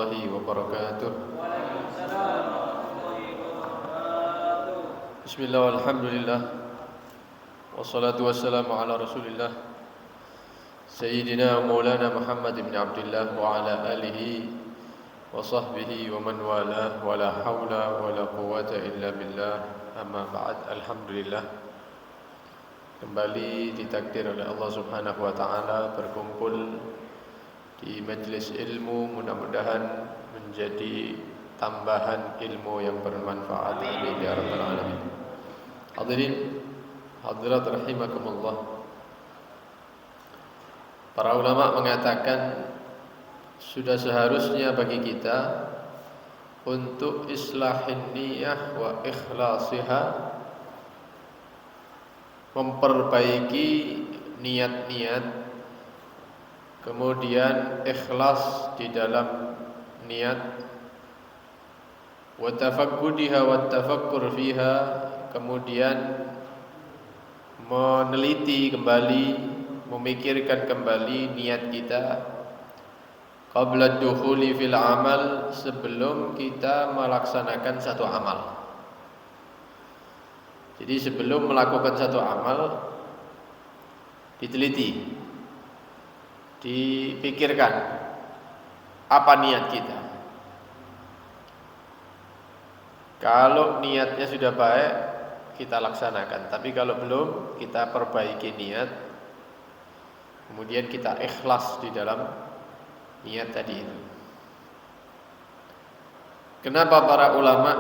warahmatullahi wabarakatuh. Bismillah walhamdulillah. Wassalatu wassalamu ala rasulillah Sayyidina wa maulana Muhammad ibn Abdullah wa ala alihi wa sahbihi wa man wala wa la hawla wa la quwwata illa billah. Amma ba'd. Alhamdulillah, kembali ditakdir oleh Allah Subhanahu wa taala berkumpul di majlis ilmu, mudah-mudahan menjadi tambahan ilmu yang bermanfaat. Amin ya rabbal alamin. Hadirin hadirat rahimakumullah. Para ulama mengatakan sudah seharusnya bagi kita untuk islahin niyah wa ikhlasiha, memperbaiki niat-niat, kemudian ikhlas di dalam niat, wa tafaqqudiha wa tafakkur fiha, kemudian meneliti kembali, memikirkan kembali niat kita qabla dukhuli fil amal, sebelum kita melaksanakan satu amal. Jadi sebelum melakukan satu amal diteliti, dipikirkan apa niat kita. Kalau niatnya sudah baik, kita laksanakan. Tapi kalau belum, kita perbaiki niat, kemudian kita ikhlas di dalam niat tadi itu. Kenapa para ulama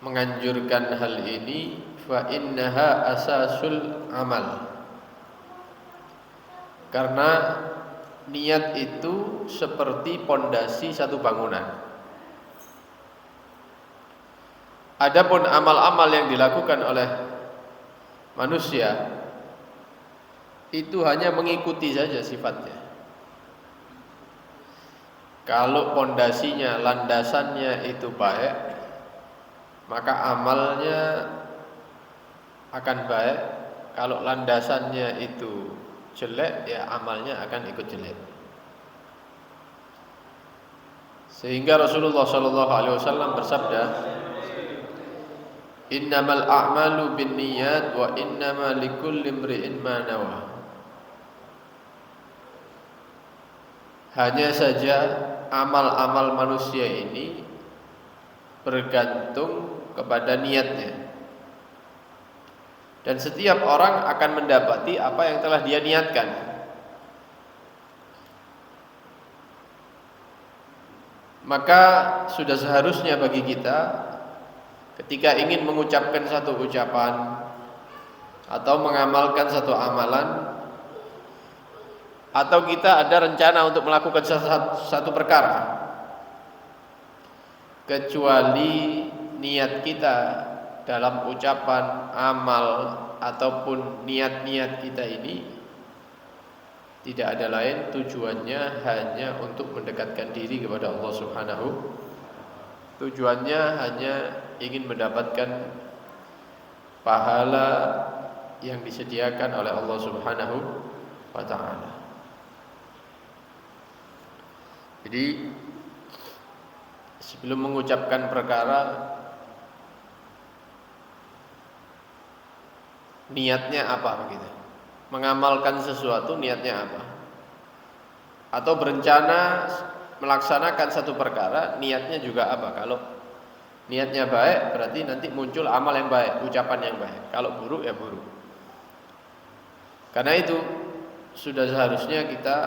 menganjurkan hal ini? Fa innaha asasul amal. Karena niat itu seperti pondasi satu bangunan. Adapun amal-amal yang dilakukan oleh manusia itu hanya mengikuti saja sifatnya. Kalau pondasinya, landasannya itu baik, maka amalnya akan baik. Kalau landasannya itu jelek, ya amalnya akan ikut jelek. Sehingga Rasulullah SAW bersabda, innamal a'malu binniyat wa innama likulli imri'in ma nawa. Hanya saja amal-amal manusia ini bergantung kepada niatnya. Dan setiap orang akan mendapati apa yang telah dia niatkan. Maka sudah seharusnya bagi kita ketika ingin mengucapkan satu ucapan atau mengamalkan satu amalan, atau kita ada rencana untuk melakukan satu perkara, kecuali niat kita dalam ucapan, amal, ataupun niat-niat kita ini tidak ada lain tujuannya hanya untuk mendekatkan diri kepada Allah Subhanahu. Tujuannya hanya ingin mendapatkan pahala yang disediakan oleh Allah Subhanahu wa ta'ala. Jadi sebelum mengucapkan perkara, niatnya apa begitu? Mengamalkan sesuatu niatnya apa? Atau berencana melaksanakan satu perkara, niatnya juga apa? Kalau niatnya baik, berarti nanti muncul amal yang baik, ucapan yang baik. Kalau buruk, ya buruk. Karena itu sudah seharusnya kita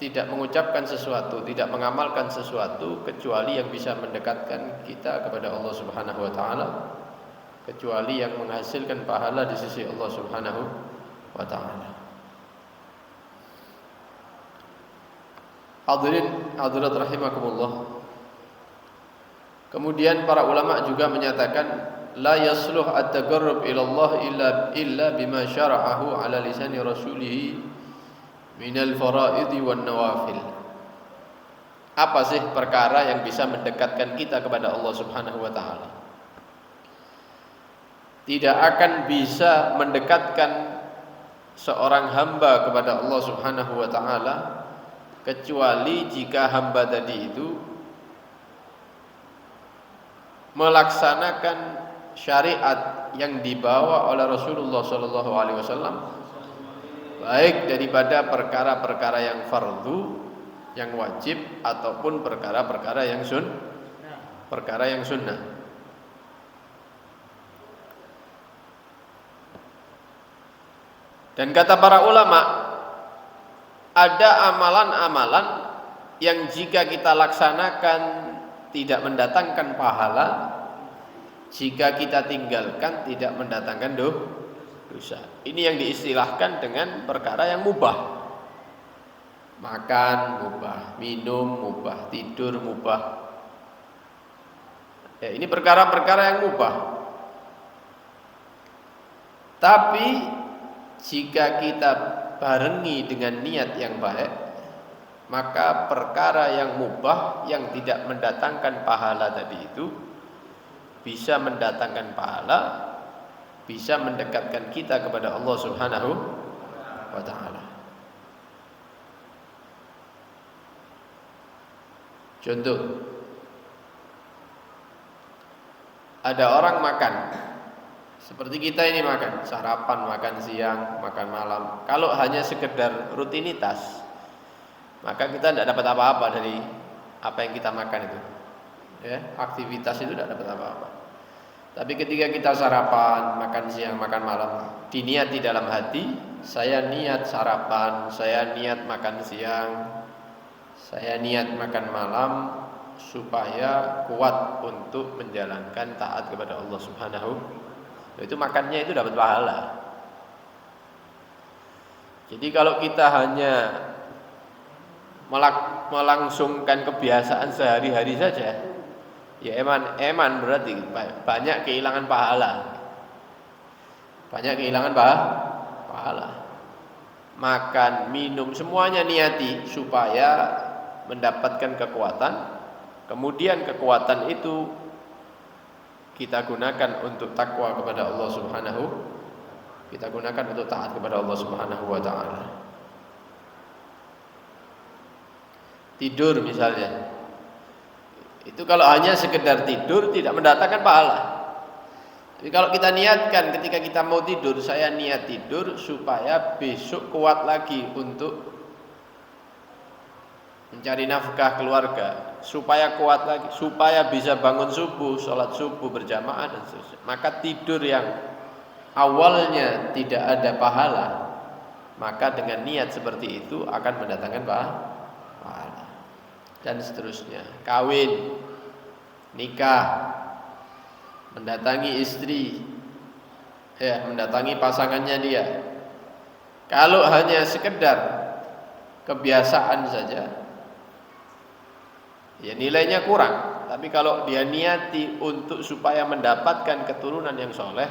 tidak mengucapkan sesuatu, tidak mengamalkan sesuatu kecuali yang bisa mendekatkan kita kepada Allah Subhanahu wa ta'ala, kecuali yang menghasilkan pahala di sisi Allah Subhanahu wa ta'ala. Hadirin hadirat rahimakumullah. Kemudian para ulama juga menyatakan la yasluh at-taqarrub ila Allah illa bima syara'ahu ala lisani rasulih minal faraidi wan nawafil. Apa sih perkara yang bisa mendekatkan kita kepada Allah Subhanahu wa ta'ala? Tidak akan bisa mendekatkan seorang hamba kepada Allah Subhanahu wa ta'ala kecuali jika hamba tadi itu melaksanakan syariat yang dibawa oleh Rasulullah Shallallahu Alaihi Wasallam, baik daripada perkara-perkara yang fardu, yang wajib, ataupun perkara-perkara yang sunnah. Dan kata para ulama, ada amalan-amalan yang jika kita laksanakan tidak mendatangkan pahala, jika kita tinggalkan tidak mendatangkan dosa. Ini yang diistilahkan dengan perkara yang mubah. Makan mubah, minum mubah, tidur mubah. Ya, ini perkara-perkara yang mubah. Tapi jika kita barengi dengan niat yang baik, maka perkara yang mubah yang tidak mendatangkan pahala tadi itu bisa mendatangkan pahala, bisa mendekatkan kita kepada Allah Subhanahu wa taala. Contoh, ada orang makan seperti kita ini makan, sarapan, makan siang, makan malam. Kalau hanya sekedar rutinitas, maka kita tidak dapat apa-apa dari apa yang kita makan itu. Ya, aktivitas itu tidak dapat apa-apa. Tapi ketika kita sarapan, makan siang, makan malam, diniati dalam hati, saya niat sarapan, saya niat makan siang, saya niat makan malam supaya kuat untuk menjalankan taat kepada Allah Subhanahu. Itu makannya itu dapat pahala. Jadi kalau kita hanya melangsungkan kebiasaan sehari-hari saja, ya eman berarti banyak kehilangan pahala. Banyak kehilangan pahala. Makan, minum, semuanya niati supaya mendapatkan kekuatan. Kemudian kekuatan itu kita gunakan untuk takwa kepada Allah Subhanahu, kita gunakan untuk taat kepada Allah Subhanahu wa taala. Tidur misalnya, itu kalau hanya sekedar tidur tidak mendatangkan pahala. Tapi kalau kita niatkan ketika kita mau tidur, saya niat tidur supaya besok kuat lagi untuk mencari nafkah keluarga, supaya kuat lagi, supaya bisa bangun subuh, sholat subuh berjamaah dan seterusnya. Maka tidur yang awalnya tidak ada pahala, maka dengan niat seperti itu akan mendatangkan pahala. Dan seterusnya. Kawin, nikah, mendatangi istri, ya, mendatangi pasangannya dia. Kalau hanya sekedar kebiasaan saja, ya nilainya kurang. Tapi kalau dia niati untuk supaya mendapatkan keturunan yang soleh,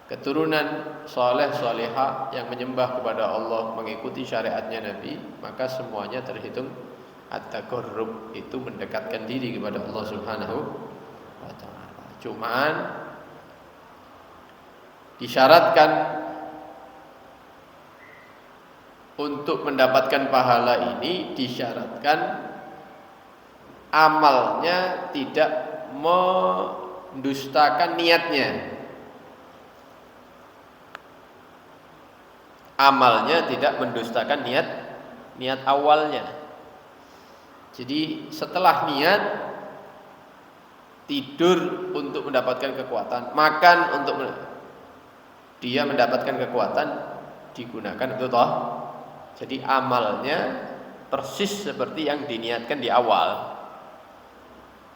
keturunan soleh solehah yang menyembah kepada Allah, mengikuti syariatnya Nabi, maka semuanya terhitung at-taqarrub, itu mendekatkan diri kepada Allah Subhanahu wa taala. Cuman disyaratkan untuk mendapatkan pahala ini, disyaratkan amalnya tidak mendustakan niatnya. Amalnya tidak mendustakan niat awalnya. Jadi setelah niat, tidur untuk mendapatkan kekuatan, makan untuk dia mendapatkan kekuatan, digunakan untuk toh. Jadi amalnya persis seperti yang diniatkan di awal.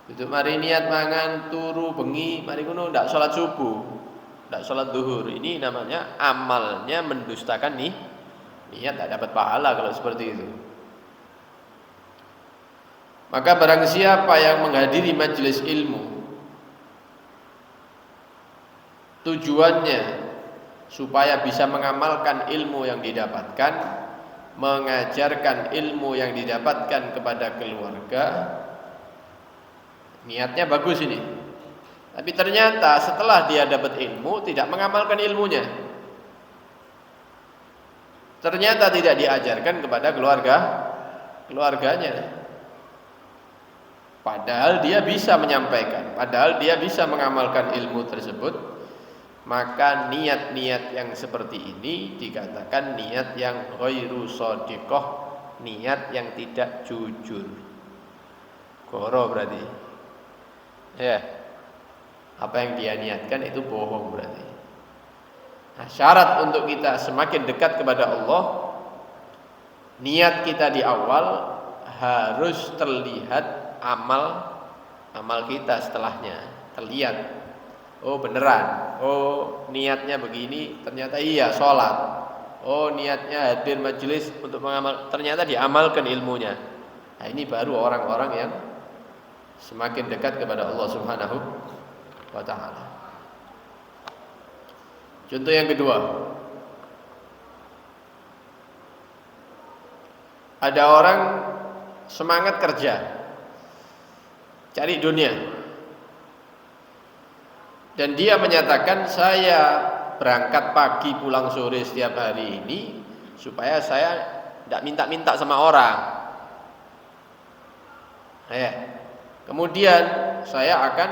Itu mari niat mangan turu bengi, mari kuno ndak salat subuh, ndak salat zuhur. Ini namanya amalnya mendustakan niat, tak dapat pahala kalau seperti itu. Maka barang siapa yang menghadiri majelis ilmu, tujuannya supaya bisa mengamalkan ilmu yang didapatkan, mengajarkan ilmu yang didapatkan kepada keluarga, niatnya bagus ini. Tapi ternyata setelah dia dapat ilmu tidak mengamalkan ilmunya. ternyata tidak diajarkan kepada keluarganya. Padahal dia bisa menyampaikan, padahal dia bisa mengamalkan ilmu tersebut, maka niat-niat yang seperti ini dikatakan niat yang ghairu shadiqah, niat yang tidak jujur. Goro berarti. Ya. Apa yang dia niatkan itu bohong berarti. Nah, syarat untuk kita semakin dekat kepada Allah, niat kita di awal harus terlihat amal kita setelahnya, terlihat. Oh beneran, oh niatnya begini, ternyata iya sholat. Oh niatnya hadir majelis untuk mengamal, ternyata diamalkan ilmunya. Nah ini baru orang-orang yang semakin dekat kepada Allah Subhanahu wa ta'ala. Contoh yang kedua, ada orang semangat kerja, cari dunia, dan dia menyatakan saya berangkat pagi pulang sore setiap hari ini supaya saya tidak minta-minta sama orang. Kemudian saya akan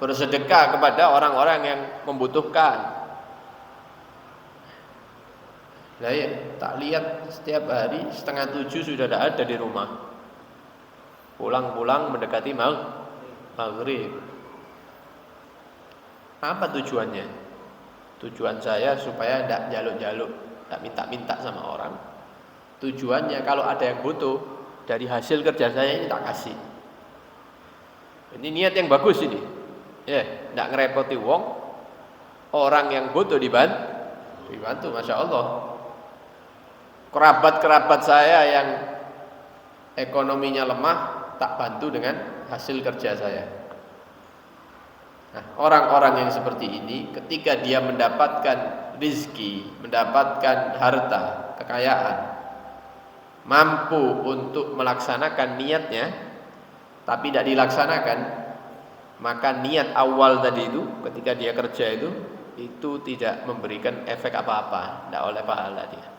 bersedekah kepada orang-orang yang membutuhkan. Nah ya, tak lihat setiap hari 6:30 sudah ada di rumah. Pulang-pulang mendekati maghrib. Apa tujuannya? Tujuan saya supaya tidak jaluk-jaluk, tidak minta-minta sama orang. Tujuannya kalau ada yang butuh dari hasil kerja saya ini tak kasih. Ini niat yang bagus ini. Ya, tidak ngerepoti wong. Orang yang butuh dibantu, masya Allah. Kerabat-kerabat saya yang ekonominya lemah tak bantu dengan hasil kerja saya. Nah, orang-orang yang seperti ini ketika dia mendapatkan rizki, mendapatkan harta, kekayaan, mampu untuk melaksanakan niatnya tapi tidak dilaksanakan, maka niat awal tadi itu ketika dia kerja itu tidak memberikan efek apa-apa, tidak oleh pahala dia.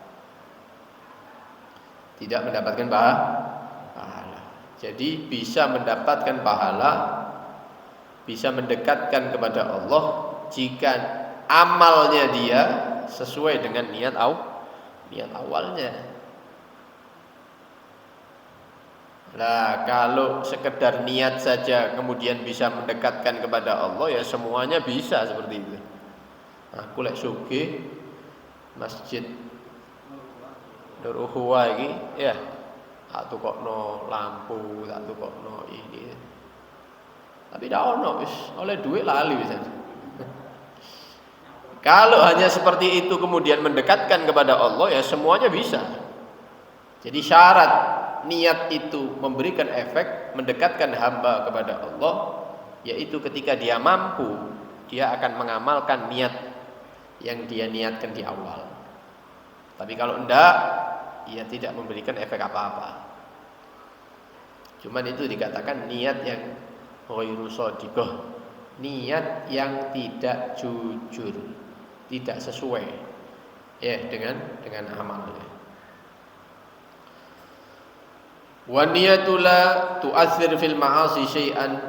Tidak mendapatkan pahala. Jadi bisa mendapatkan pahala, bisa mendekatkan kepada Allah jika amalnya dia sesuai dengan niat awalnya. Nah, kalau sekedar niat saja kemudian bisa mendekatkan kepada Allah, ya semuanya bisa seperti itu. Aku lek sugih masjid Nur Ukhuwah iki ya tak tukokno lampu, tak tukokno ini. Tapi tidak ono wis oleh duit lali wis. Kalau hanya seperti itu kemudian mendekatkan kepada Allah, ya semuanya bisa. Jadi syarat niat itu memberikan efek mendekatkan hamba kepada Allah, yaitu ketika dia mampu, dia akan mengamalkan niat yang dia niatkan di awal. Tapi kalau enggak, ia tidak memberikan efek apa-apa. Cuman itu dikatakan niat yang ghairu shadiqah, niat yang tidak jujur, tidak sesuai ya dengan amalnya. Wa niyatu la tu'athir fil ma'asi syai'an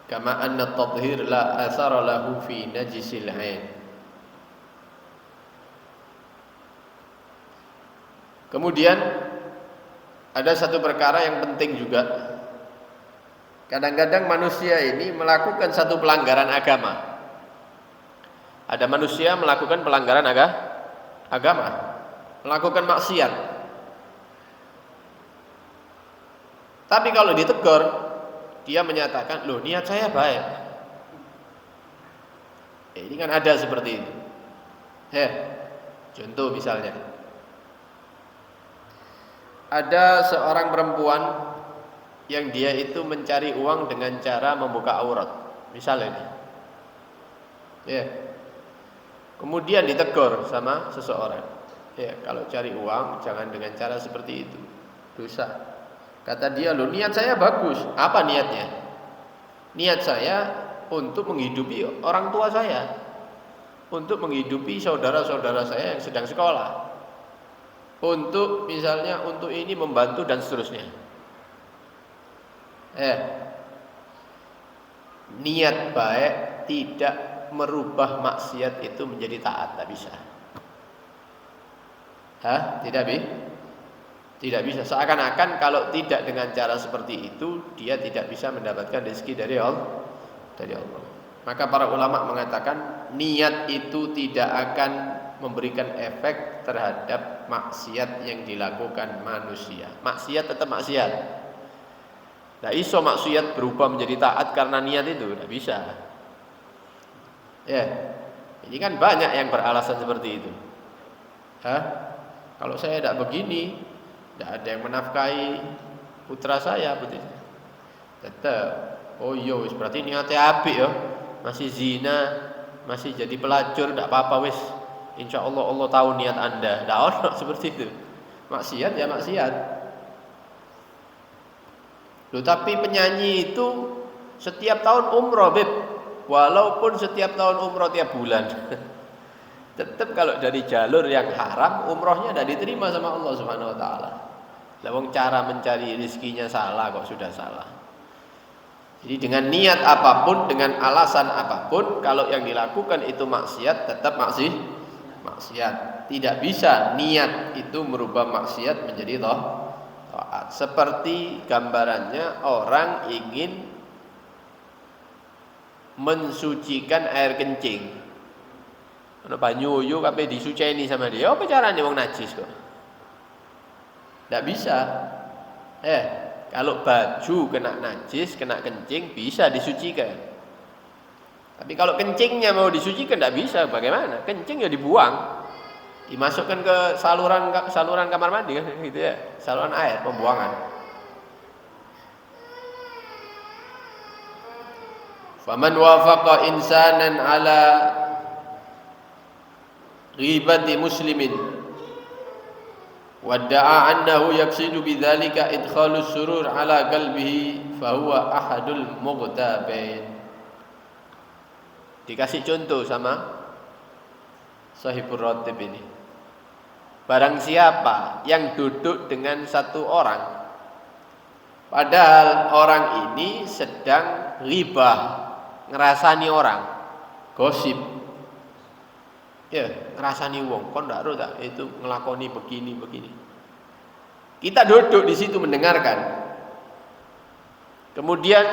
kama anna at-tathhir la athara lahu fi najisil 'ain. Kemudian ada satu perkara yang penting juga. Kadang-kadang manusia ini melakukan satu pelanggaran agama. Ada manusia melakukan pelanggaran agama, melakukan maksiat. Tapi kalau ditegur, dia menyatakan, "Loh, niat saya baik." Ini kan ada seperti itu. Contoh misalnya, ada seorang perempuan yang dia itu mencari uang dengan cara membuka aurat, misalnya. Kemudian ditegur sama seseorang. Kalau cari uang jangan dengan cara seperti itu, dosa. Kata dia, "Loh, niat saya bagus." Apa niatnya? Niat saya untuk menghidupi orang tua saya, untuk menghidupi saudara-saudara saya yang sedang sekolah, untuk misalnya untuk ini membantu dan seterusnya. Niat baik tidak merubah maksiat itu menjadi taat, tidak bisa. Tidak bisa. Seakan-akan kalau tidak dengan cara seperti itu, dia tidak bisa mendapatkan rezeki dari Allah. Maka para ulama mengatakan niat itu tidak akan memberikan efek terhadap maksiat yang dilakukan manusia. Maksiat tetap maksiat. Tidak iso maksiat berubah menjadi taat karena niat itu, tidak bisa. Ini kan banyak yang beralasan seperti itu. Kalau saya tidak begini, tidak ada yang menafkahi putra saya, betul. Tetap. Oh iya, berarti niatnya apik ya. Masih zina, masih jadi pelacur, tidak apa-apa wis. Insya Allah Allah tahu niat Anda. Tidak ada seperti itu. Maksiat ya maksiat. Loh, tapi penyanyi itu setiap tahun umroh, Beb. Walaupun setiap tahun umroh tiap bulan. Tetap kalau dari jalur yang haram, umrohnya tidak diterima sama Allah Subhanahu wa taala. Lawang cara mencari rezekinya salah kok, sudah salah. Jadi dengan niat apapun, dengan alasan apapun, kalau yang dilakukan itu maksiat, tetap maksiat. Tidak bisa niat itu merubah maksiat menjadi taat. Seperti gambarannya orang ingin mensucikan air kencing. Ana banyu yo kabeh disuceni sama dia. Apa caranya wong najis kok? Tidak bisa. Kalau baju kena najis, kena kencing bisa disucikan. Tapi kalau kencingnya mau disucikan tidak bisa. Bagaimana? Kencing ya dibuang, dimasukkan ke saluran kamar mandi kan, gitu ya, saluran air pembuangan. Faman wafaqa insanan ala ghibati muslimin wadda'a annahu yaqsidu bidzalika idkhalus surur ala qalbihi fahuwa ahadul mughtabin. Dikasih contoh sama Sahibur Ratib ini. Barang siapa yang duduk dengan satu orang padahal orang ini sedang ghibah, ngerasani orang, gosip. Ngerasani wong, kon ndak ro tak itu ngelakoni begini. Kita duduk di situ mendengarkan. Kemudian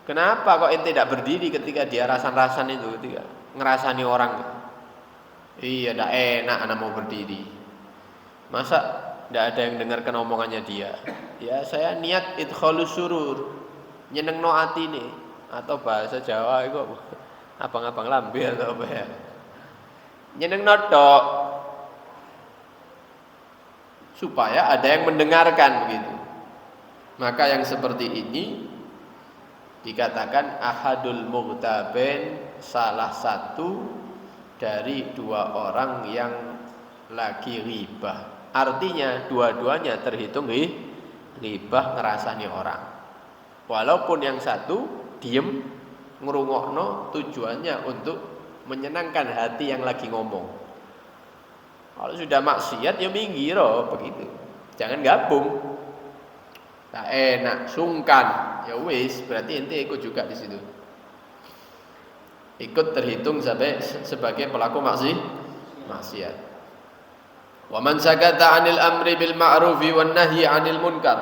kenapa kok ente tidak berdiri ketika dia rasan-rasan itu, ketika ngerasani orang? Iya, ndak enak anak mau berdiri. Masa ndak ada yang dengarkan omongannya dia? Ya saya niat idkhalus surur, nyenengno atine, atau bahasa Jawa itu abang-abang lambe atau apa ya? Nyeneng notok supaya ada yang mendengarkan begitu. Maka yang seperti ini dikatakan ahadul mughtabin, salah satu dari dua orang yang lagi ghibah. Artinya dua-duanya terhitung ghibah, ngerasani orang. Walaupun yang satu diem ngrungokno, tujuannya untuk menyenangkan hati yang lagi ngomong. Kalau sudah maksiat ya minggir begitu. Jangan gabung. Tak enak, sungkan. Ya wis, berarti ente ikut juga di situ. Ikut terhitung sebagai pelaku maksiat. Wa man sakata 'anil amri bil ma'rufi wan nahyi 'anil munkar.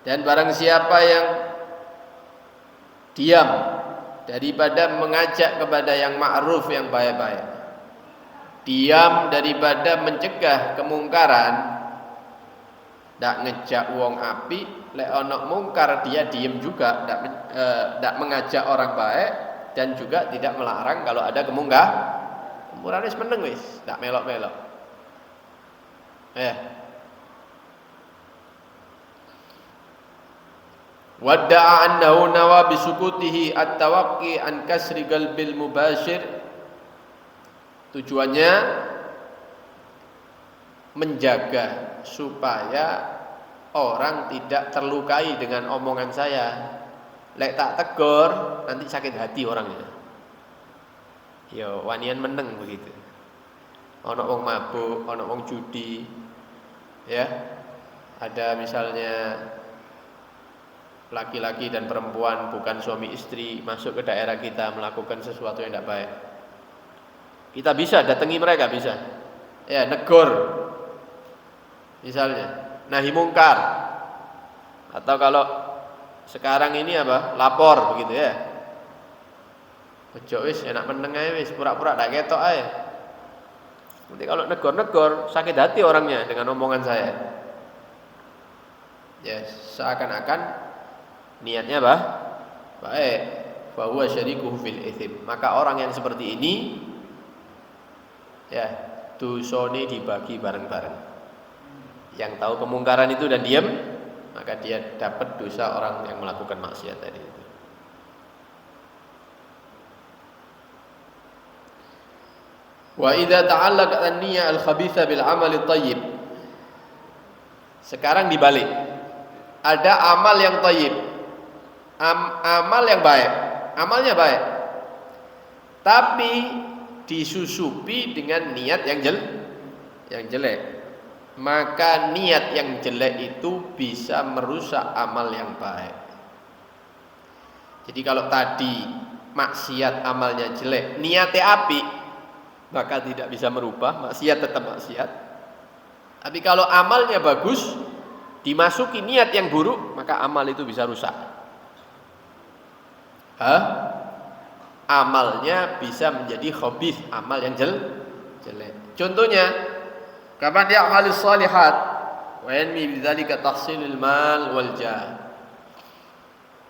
Dan barang siapa yang diam daripada mengajak kepada yang ma'ruf, yang baik-baik, diam daripada mencegah kemungkaran, ndak ngejak wong api, lek ana mungkar dia diem juga, ndak mengajak orang baik dan juga tidak melarang kalau ada kemungkaran wis meneng wis, ndak melok-melok. Wadda'a annahu nawa bisukutihi at-tawaqqi an kasri qalbil mubashir. Tujuannya menjaga supaya orang tidak terlukai dengan omongan saya. Lek tak tegur nanti sakit hati orangnya. Yo wanian meneng begitu. Ono wong mabuk, ono wong judi. Ya. Ada misalnya laki-laki dan perempuan bukan suami istri masuk ke daerah kita melakukan sesuatu yang tidak baik. Kita bisa datangi mereka, bisa. Ya, negor. Misalnya, nahi mungkar. Atau kalau sekarang ini apa? Lapor begitu ya. Ojo wis enak meneng ae wis, pura-pura ndak ketok ae. Nanti kalau negor-negor sakit hati orangnya dengan omongan saya. Ya, seakan-akan niatnya apa? Baik. Fa huwa syarikuhu fil itsm. Maka orang yang seperti ini ya, dosane dibagi bareng-bareng. Yang tahu kemungkaran itu dan diam, maka dia dapat dosa orang yang melakukan maksiat tadi itu. Wa idza ta'allaqat an-niyyah al-khabitha bil 'amal at-thayyib. Sekarang dibalik. Ada amal yang thayyib. Amal yang baik. Amalnya baik. Tapi disusupi dengan niat yang jelek. Maka niat yang jelek itu bisa merusak amal yang baik. Jadi kalau tadi maksiat amalnya jelek, niatnya api, maka tidak bisa merubah, maksiat tetap maksiat. Tapi kalau amalnya bagus, dimasuki niat yang buruk, maka amal itu bisa rusak. Amalnya bisa menjadi khabith, amal yang jelek. Contohnya, kapan ya'malu shalihat wa yanmi bidzalika tahsilul mal wal jah.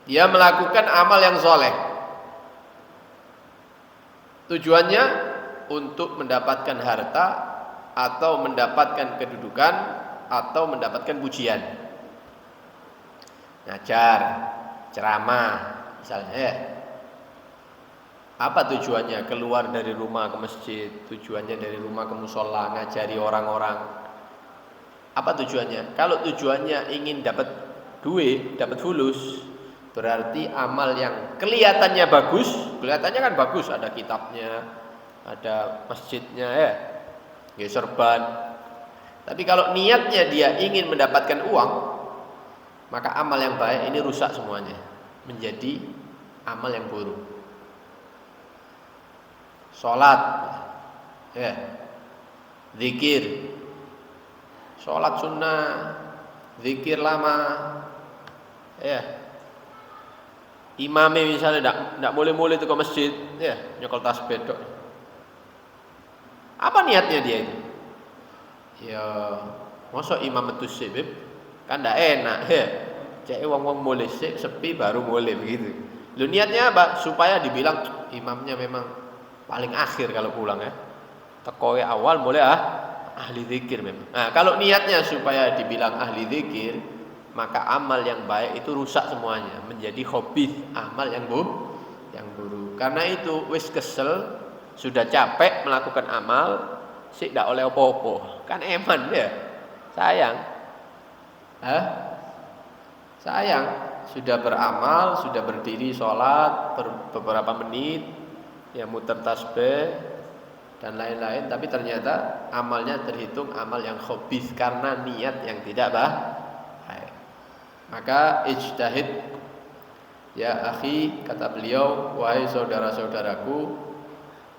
Dia melakukan amal yang soleh. Tujuannya untuk mendapatkan harta atau mendapatkan kedudukan atau mendapatkan pujian. Ngajar, ceramah, misalnya ya. Apa tujuannya? Keluar dari rumah ke masjid, tujuannya dari rumah ke musola, ngajari orang-orang. Apa tujuannya? Kalau tujuannya ingin dapat duit, dapat fulus, berarti amal yang kelihatannya bagus, kelihatannya kan bagus, ada kitabnya, ada masjidnya ya, serban. Tapi kalau niatnya dia ingin mendapatkan uang, maka amal yang baik ini rusak semuanya, menjadi amal yang buruk. Sholat, ya, zikir, sholat sunnah, zikir lama, ya. Imamnya misalnya tidak boleh itu ke masjid, ya, nyokol tasbih dok. Apa niatnya dia itu? Ya, masa imam itu sibib, kan tidak enak, ya. Cek wong boleh sepi baru boleh begitu. Lu niatnya apa? Supaya dibilang imamnya memang paling akhir kalau pulang ya. Tekowe awal boleh ahli zikir memang. Nah, kalau niatnya supaya dibilang ahli zikir, maka amal yang baik itu rusak semuanya, menjadi khabith, amal yang buruk. Karena itu wis kesel, sudah capek melakukan amal, sik ndak oleh apa-apa. Kan eman ya. Sayang. Sayang, sudah beramal, sudah berdiri sholat beberapa menit, ya muter tasbih dan lain-lain, tapi ternyata amalnya terhitung amal yang khabith karena niat yang tidak baik. Maka ijtahid ya akhi, kata beliau, wahai saudara-saudaraku,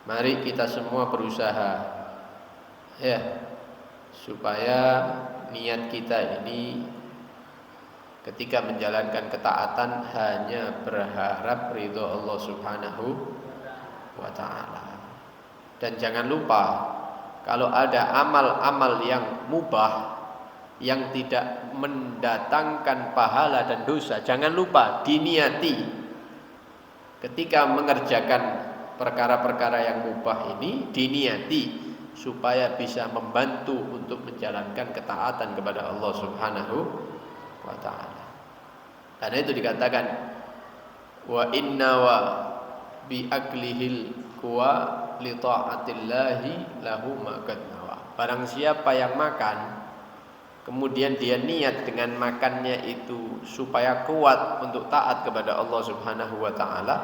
mari kita semua berusaha ya supaya niat kita ini ketika menjalankan ketaatan hanya berharap ridho Allah Subhanahu wa ta'ala. Dan jangan lupa, kalau ada amal-amal yang mubah yang tidak mendatangkan pahala dan dosa, jangan lupa diniati ketika mengerjakan perkara-perkara yang mubah ini, diniati supaya bisa membantu untuk menjalankan ketaatan kepada Allah Subhanahu wa ta'ala. Karena itu dikatakan wa inna wa bi aklihil kuwa li ta'atillahi lahu ma qad nawa. Barang siapa yang makan kemudian dia niat dengan makannya itu supaya kuat untuk taat kepada Allah Subhanahu wa ta'ala,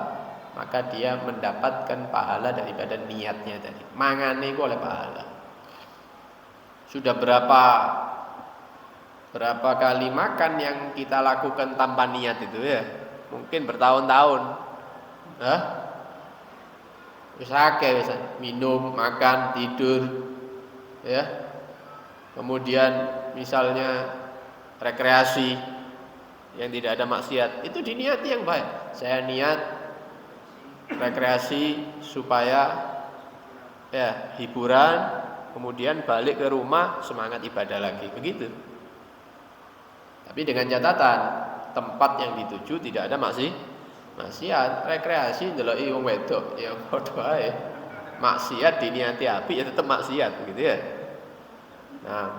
maka dia mendapatkan pahala daripada niatnya tadi. Mangane iku oleh pahala. Sudah berapa kali makan yang kita lakukan tanpa niat itu ya? Mungkin bertahun-tahun. Hah? Wis akeh wis minum, makan, tidur, ya. Kemudian misalnya rekreasi yang tidak ada maksiat, itu diniati yang baik. Saya niat rekreasi supaya ya hiburan, kemudian balik ke rumah semangat ibadah lagi, begitu. Tapi dengan catatan tempat yang dituju tidak ada maksiat, rekreasi ndeloki wong wedok ya padha ae. Maksiat diniati apik ya tetap maksiat begitu ya. Nah,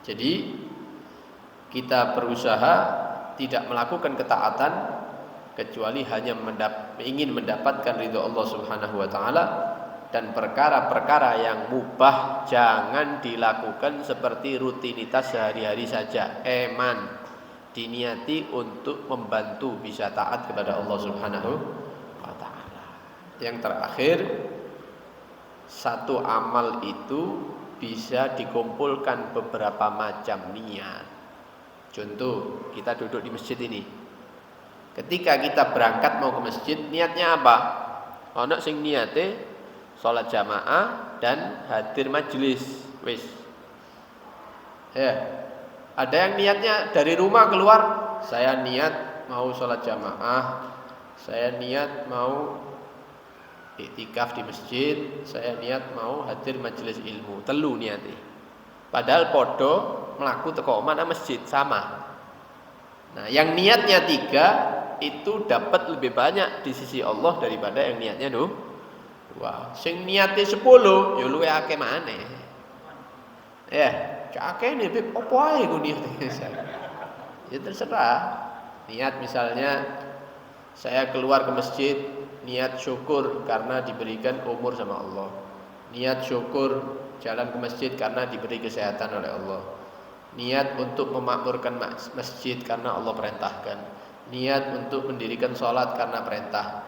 jadi kita berusaha tidak melakukan ketaatan kecuali hanya ingin mendapatkan ridho Allah Subhanahu wa taala, dan perkara-perkara yang mubah jangan dilakukan seperti rutinitas sehari-hari saja. Diniati untuk membantu bisa taat kepada Allah Subhanahu wa taala. Yang terakhir, satu amal itu bisa dikumpulkan beberapa macam niat. Contoh, kita duduk di masjid ini. Ketika kita berangkat mau ke masjid, niatnya apa? Ono sing niate salat jamaah dan hadir majelis. Wis. Ya. Ada yang niatnya dari rumah keluar, saya niat mau salat jamaah, saya niat mau iktikaf di masjid, saya niat mau hadir majelis ilmu. Telu niate. Padahal podo melaku teko omah nang masjid sama. Nah, yang niatnya 3 itu dapat lebih banyak di sisi Allah daripada yang niatnya 2. Sing niate 10 ya luwe akeh maneh. Ya, akeh nih bib opo ae ku niat. Ya terserah. Niat misalnya saya keluar ke masjid niat syukur karena diberikan umur sama Allah. Niat syukur jalan ke masjid karena diberi kesehatan oleh Allah. Niat untuk memakmurkan masjid karena Allah perintahkan. Niat untuk mendirikan sholat karena perintah.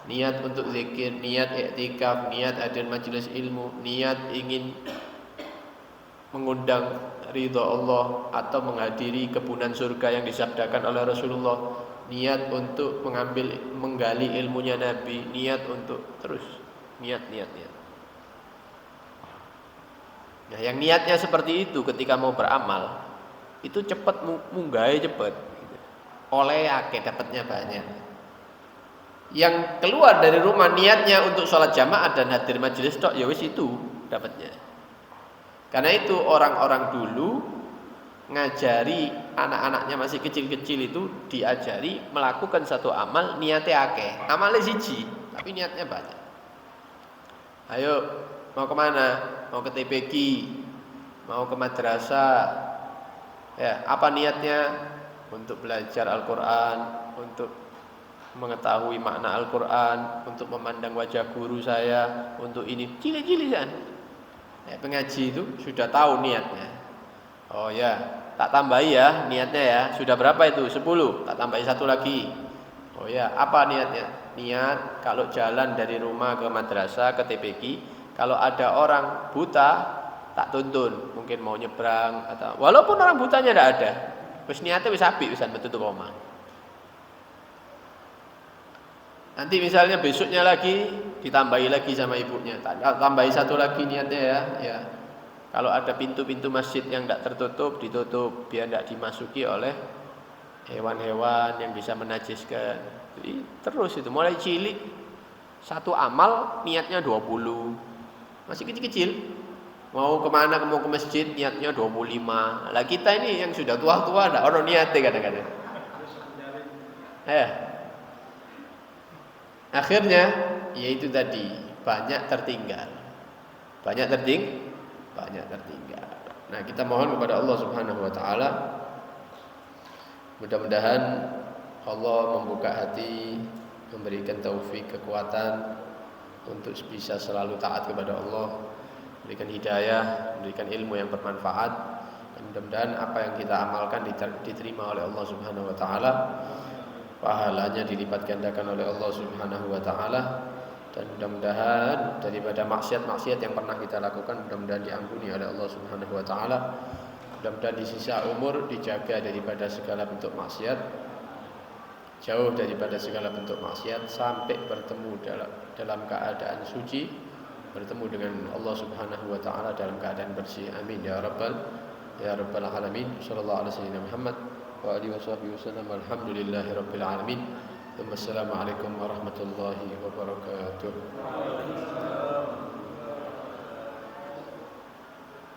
Niat untuk zikir, niat i'tikaf, niat hadir majelis ilmu, niat ingin mengundang ridha Allah atau menghadiri kebunan surga yang disabdakan oleh Rasulullah, niat untuk menggali ilmunya Nabi, niat untuk terus niat. Nah, yang niatnya seperti itu ketika mau beramal itu cepat munggahe cepat, oleh akeh dapatnya banyak. Yang keluar dari rumah niatnya untuk sholat jamaah dan hadir majelis tok, ya wis itu dapatnya. Karena itu orang-orang dulu ngajari anak-anaknya masih kecil-kecil itu diajari melakukan satu amal niatnya akeh, amalnya siji tapi niatnya banyak. Ayo mau kemana? Mau ke TPQ, mau ke madrasah. Ya, apa niatnya? Untuk belajar Al-Quran, untuk mengetahui makna Al-Quran, untuk memandang wajah guru saya, untuk ini cilik-cilik kan. Ya, pengaji itu sudah tahu niatnya. Oh ya, tak tambahi ya niatnya ya. Sudah berapa itu? 10. Tak tambahi 1 lagi. Oh ya, apa niatnya? Niat kalau jalan dari rumah ke madrasah ke TPQ, kalau ada orang buta tak tuntun, mungkin mau nyebrang atau walaupun orang butanya tidak ada, wis niatnya wis apik wisan betul koma. Nanti misalnya besoknya lagi ditambahi lagi sama ibunya, tambahi 1 lagi niatnya ya. Kalau ada pintu-pintu masjid yang tidak tertutup, ditutup biar tidak dimasuki oleh hewan-hewan yang bisa menajiskan. Jadi terus itu mulai cilik 1 amal niatnya 20. Masih kecil-kecil. Mau kemana, mau ke masjid niatnya 25. Lah kita ini yang sudah tua-tua ada orang niatnya kadang-kadang. Akhirnya yaitu tadi banyak tertinggal. Banyak tertinggal. Nah, kita mohon kepada Allah Subhanahu wa taala mudah-mudahan Allah membuka hati, memberikan taufik, kekuatan untuk bisa selalu taat kepada Allah, memberikan hidayah, memberikan ilmu yang bermanfaat, dan mudah-mudahan apa yang kita amalkan diterima oleh Allah Subhanahu wa taala, pahalanya dilipat gandakan oleh Allah Subhanahu wa taala, dan mudah-mudahan daripada maksiat-maksiat yang pernah kita lakukan mudah-mudahan diampuni oleh Allah Subhanahu wa taala. Mudah-mudahan di sisa umur dijaga daripada segala bentuk maksiat, jauh daripada segala bentuk maksiat sampai bertemu dalam keadaan suci, bertemu dengan Allah Subhanahu wa taala dalam keadaan bersih. Amin ya rabbal alamin. Sallallahu alaihi Muhammad wa alihi wasallam. Alhamdulillahi rabbil alamin. Wassalamualaikum warahmatullahi wabarakatuh.